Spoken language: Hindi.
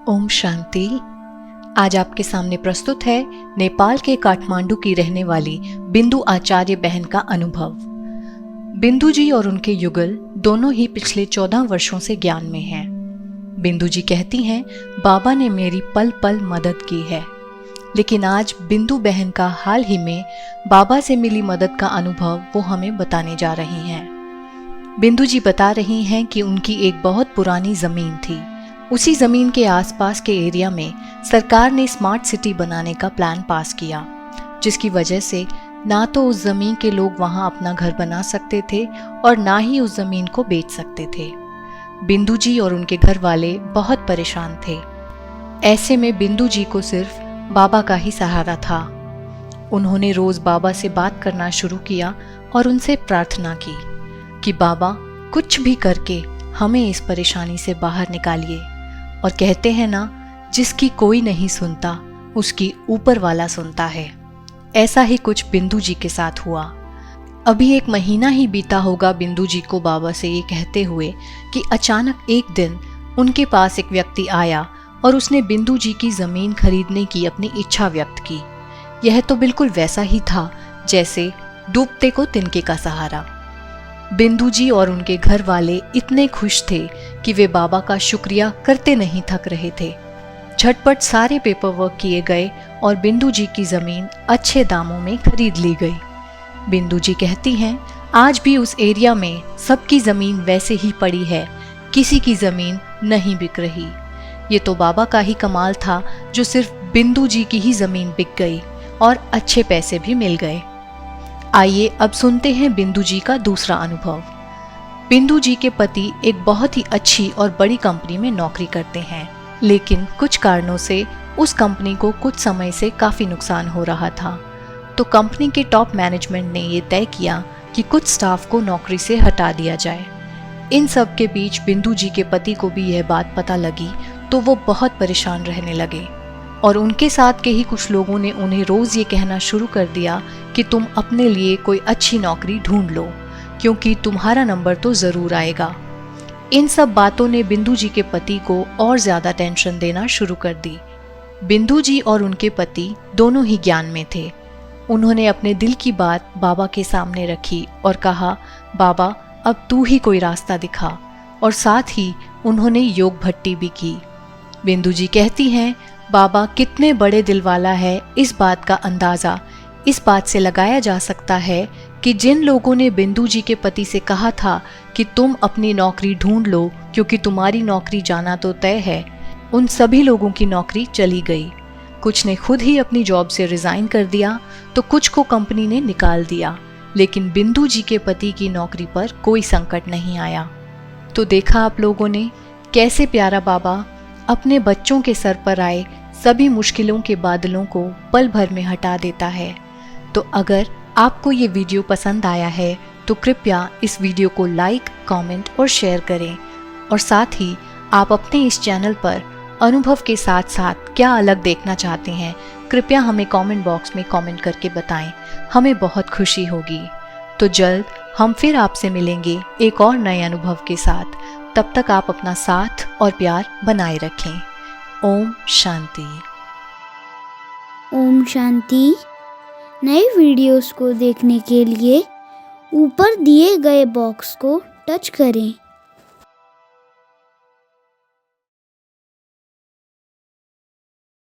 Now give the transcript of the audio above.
ओम शांति। आज आपके सामने प्रस्तुत है नेपाल के काठमांडू की रहने वाली बिंदु आचार्य बहन का अनुभव। बिंदु जी और उनके युगल दोनों ही पिछले 14 वर्षों से ज्ञान में हैं। बिंदु जी कहती हैं, बाबा ने मेरी पल पल मदद की है। लेकिन आज बिंदु बहन का हाल ही में बाबा से मिली मदद का अनुभव वो हमें बताने जा रही हैं। बिंदु जी बता रही हैं कि उनकी एक बहुत पुरानी जमीन थी। उसी जमीन के आसपास के एरिया में सरकार ने स्मार्ट सिटी बनाने का प्लान पास किया, जिसकी वजह से ना तो उस जमीन के लोग वहां अपना घर बना सकते थे और ना ही उस जमीन को बेच सकते थे। बिंदु जी और उनके घर वाले बहुत परेशान थे। ऐसे में बिंदु जी को सिर्फ बाबा का ही सहारा था। उन्होंने रोज बाबा से बात करना शुरू किया और उनसे प्रार्थना की कि बाबा कुछ भी करके हमें इस परेशानी से बाहर निकालिए। और कहते हैं ना, जिसकी कोई नहीं सुनता उसकी ऊपर वाला सुनता है। ऐसा ही कुछ बिंदु जी के साथ हुआ। अभी 1 महीना ही बीता होगा बिंदु जी को बाबा से ये कहते हुए कि अचानक एक दिन उनके पास एक व्यक्ति आया और उसने बिंदु जी की जमीन खरीदने की अपनी इच्छा व्यक्त की। यह तो बिल्कुल वैसा ही था जैसे डूबते को तिनके का सहारा। बिंदु जी और उनके घर वाले इतने खुश थे कि वे बाबा का शुक्रिया करते नहीं थक रहे थे। झटपट सारे पेपर वर्क किए गए और बिंदु जी की जमीन अच्छे दामों में खरीद ली गई। बिंदु जी कहती हैं, आज भी उस एरिया में सबकी जमीन वैसे ही पड़ी है, किसी की जमीन नहीं बिक रही। ये तो बाबा का ही कमाल था जो सिर्फ बिंदु जी की ही जमीन बिक गई और अच्छे पैसे भी मिल गए। आइए अब सुनते हैं बिंदु जी का दूसरा अनुभव। बिंदु जी के पति एक बहुत ही अच्छी और बड़ी कंपनी में नौकरी करते हैं, लेकिन कुछ कारणों से उस कंपनी को कुछ समय से काफी नुकसान हो रहा था। तो कंपनी के टॉप मैनेजमेंट ने ये तय किया कि कुछ स्टाफ को नौकरी से हटा दिया जाए। इन सब के बीच बिंदु जी के पति को भी यह बात पता लगी तो वो बहुत परेशान रहने लगे और उनके साथ के ही कुछ लोगों ने उन्हें रोज ये कहना शुरू कर दिया कि तुम अपने लिए कोई अच्छी नौकरी ढूंढ लो, क्योंकि तुम्हारा नंबर तो जरूर आएगा। इन सब बातों ने बिंदु जी के पति को और ज्यादा टेंशन देना शुरू कर दी। बिंदु जी और उनके पति दोनों ही ज्ञान में थे। उन्होंने अपने दिल की बात बाबा के सामने रखी और कहा, बाबा अब तू ही कोई रास्ता दिखा। और साथ ही उन्होंने योग भट्टी भी की। बिंदु जी कहती हैं, बाबा कितने बड़े दिल वाला है, इस बात का अंदाजा इस बात से लगाया जा सकता है कि जिन लोगों ने बिंदु जी के पति से कहा था कि तुम अपनी नौकरी ढूंढ लो क्योंकि तुम्हारी नौकरी जाना तो तय है, उन सभी लोगों की नौकरी चली गई। कुछ ने खुद ही अपनी जॉब से रिजाइन कर दिया तो कुछ को कंपनी ने निकाल दिया, लेकिन बिंदु जी के पति की नौकरी पर कोई संकट नहीं आया। तो देखा आप लोगों ने कैसे प्यारा बाबा अपने बच्चों के सर पर आए सभी मुश्किलों के बादलों को पल भर में हटा देता है। तो अगर आपको ये वीडियो पसंद आया है तो कृपया इस वीडियो को लाइक, कमेंट और शेयर करें। और साथ ही आप अपने इस चैनल पर अनुभव के साथ साथ क्या अलग देखना चाहते हैं, कृपया हमें कमेंट बॉक्स में कमेंट करके बताएं। हमें बहुत खुशी होगी। तो जल्द हम फिर आपसे मिलेंगे एक और नए अनुभव के साथ। तब तक आप अपना साथ और प्यार बनाए रखें। ओम शांति। ओम शांति। नए वीडियोस को देखने के लिए ऊपर दिए गए बॉक्स को टच करें।